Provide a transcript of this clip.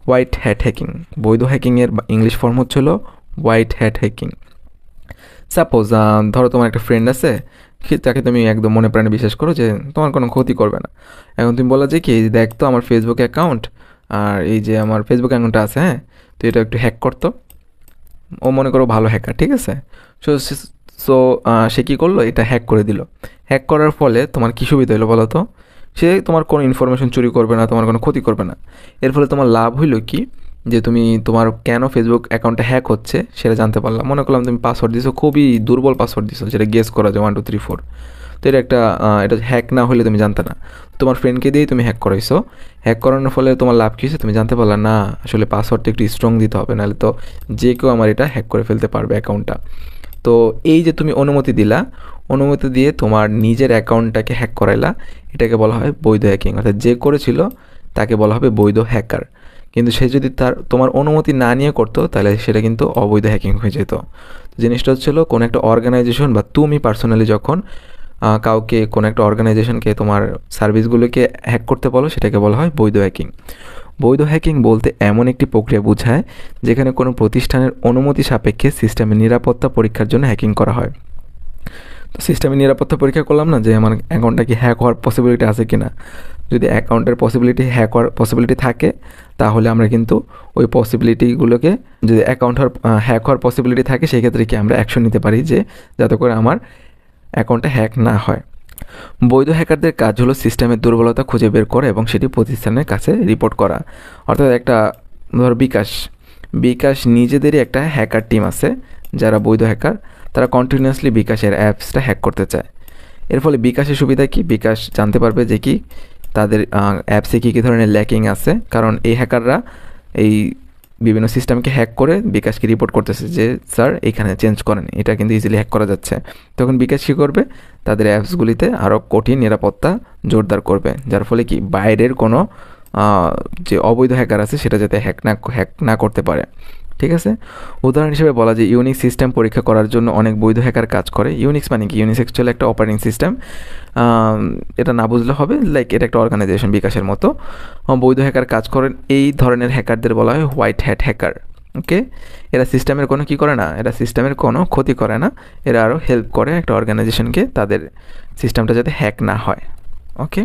White hat hacking. বৈধ হ্যাকিংয়ের English form হচ্ছিল হোয়াইট হ্যাট হ্যাকিং। সাপোজ ধরো তোমার একটা ফ্রেন্ড আছে, তাকে তুমি একদম মনে প্রাণে বিশ্বাস করো যে তোমার কোনো ক্ষতি করবে না। এখন তুমি বলা যে কি, দেখ তো আমার ফেসবুক অ্যাকাউন্ট, আর এই যে আমার ফেসবুক অ্যাকাউন্টটা আছে, হ্যাঁ, তো এটা একটু হ্যাক করতো। ও মনে করো ভালো হ্যাকার, ঠিক আছে। সো সো সে কী করলো, এটা হ্যাক করে দিল। হ্যাক করার ফলে তোমার কী সুবিধা হলো বলো তো? সে তোমার কোনো ইনফরমেশন চুরি করবে না, তোমার কোনো ক্ষতি করবে না। এর ফলে তোমার লাভ হইলো কি, যে তুমি তোমার কেন ফেসবুক অ্যাকাউন্টটা হ্যাক হচ্ছে সেটা জানতে পারলাম। মনে করলাম তুমি পাসওয়ার্ড দিছো, খুবই দুর্বল পাসওয়ার্ড দিছো, যেটা গেস করা যায় 1 2 3 4। তো এটা একটা এটা হ্যাক না হলে তুমি জানতে না। তোমার ফ্রেন্ডকে দিয়েই তুমি হ্যাক করাইছো। হ্যাক করানোর ফলে তোমার লাভ কী হয়েছে, তুমি জানতে পারলা না আসলে পাসওয়ার্ডটা একটু স্ট্রং দিতে হবে, নাহলে তো যে কেউ আমার এটা হ্যাক করে ফেলতে পারবে অ্যাকাউন্টটা। তো এই যে তুমি অনুমতি দিলা, অনুমতি দিয়ে তোমার নিজের অ্যাকাউন্টটাকে হ্যাক করাইলা, এটাকে বলা হয় বৈধ হ্যাকিং। অর্থাৎ যে করেছিল তাকে বলা হবে বৈধ হ্যাকার। কিন্তু সে যদি তোমার অনুমতি না নিয়ে করতো, তাহলে সেটা কিন্তু অবৈধ হ্যাকিং হয়ে যেত। তো জিনিসটা হচ্ছিলো, কোনো একটা অর্গানাইজেশন বা তুমি পার্সোনালি যখন কাউকে, কোনো একটা অর্গানাইজেশনকে তোমার সার্ভিসগুলোকে হ্যাক করতে বলো, সেটাকে বলা হয় বৈধ হ্যাকিং। বৈধ হ্যাকিং বলতে এমন একটি প্রক্রিয়া বোঝায় যেখানে কোনো প্রতিষ্ঠানের অনুমতি সাপেক্ষে সিস্টেমের নিরাপত্তা পরীক্ষার জন্য হ্যাকিং করা হয়। তো সিস্টেমের নিরাপত্তা পরীক্ষা করলাম না, যে আমার অ্যাকাউন্টটা কি হ্যাক হওয়ার পসিবিলিটি আছে কি না। যদি অ্যাকাউন্টের হ্যাক হওয়ার পসিবিলিটি থাকে, তাহলে আমরা কিন্তু ওই পসিবিলিটিগুলোকে, যদি হ্যাক হওয়ার পসিবিলিটি থাকে, সেই ক্ষেত্রে কি আমরা অ্যাকশন নিতে পারি, যে যাতে করে আমার অ্যাকাউন্টটা হ্যাক না হয়। বৈধ হ্যাকারদের কাজ হলো সিস্টেমের দুর্বলতা খুঁজে বের করা এবং সেটি প্রতিষ্ঠানের কাছে রিপোর্ট করা। অর্থাৎ একটা, ধর বিকাশ নিজেদেরই একটা হ্যাকার টিম আছে, যারা বৈধ হ্যাকার। তারা কন্টিনিউয়াসলি বিকাশের অ্যাপসটা হ্যাক করতে চায়। এর ফলে বিকাশের সুবিধা কি, বিকাশ জানতে পারবে যে কি তাদের অ্যাপসে কী কী ধরনের ল্যাকিং আছে, কারণ এই হ্যাকাররা এই বিভিন্ন সিস্টেমকে হ্যাক করে বিকাশকে রিপোর্ট করতেছে যে স্যার এইখানে চেঞ্জ করেন, এটা কিন্তু ইজিলি হ্যাক করা যাচ্ছে। তখন বিকাশ কী করবে, তাদের অ্যাপসগুলিতে আরও কঠিন নিরাপত্তা জোরদার করবে, যার ফলে কি বাইরের কোনো যে অবৈধ হ্যাকার আছে সেটা যাতে হ্যাক না করতে পারে। ঠিক আছে। উদাহরণ হিসেবে বলা যায় ইউনিক্স সিস্টেম পরীক্ষা করার জন্য অনেক বৈধ হ্যাকার কাজ করে। ইউনিক্স মানে কি, ইউনিক্স অ্যাকচুয়ালি একটা অপারেটিং সিস্টেম। এটা না বুঝলে হবে, লাইক এটা একটা অর্গানাইজেশন বিকাশের মতো। বৈধ হ্যাকার কাজ করেন, এই ধরনের হ্যাকারদের বলা হয় হোয়াইট হ্যাট হ্যাকার। ওকে। এরা সিস্টেমের কোনো কী করে না, এরা সিস্টেমের কোনো ক্ষতি করে না, এরা আরও হেল্প করে একটা অর্গানাইজেশনকে, তাদের সিস্টেমটা যাতে হ্যাক না হয়। ওকে।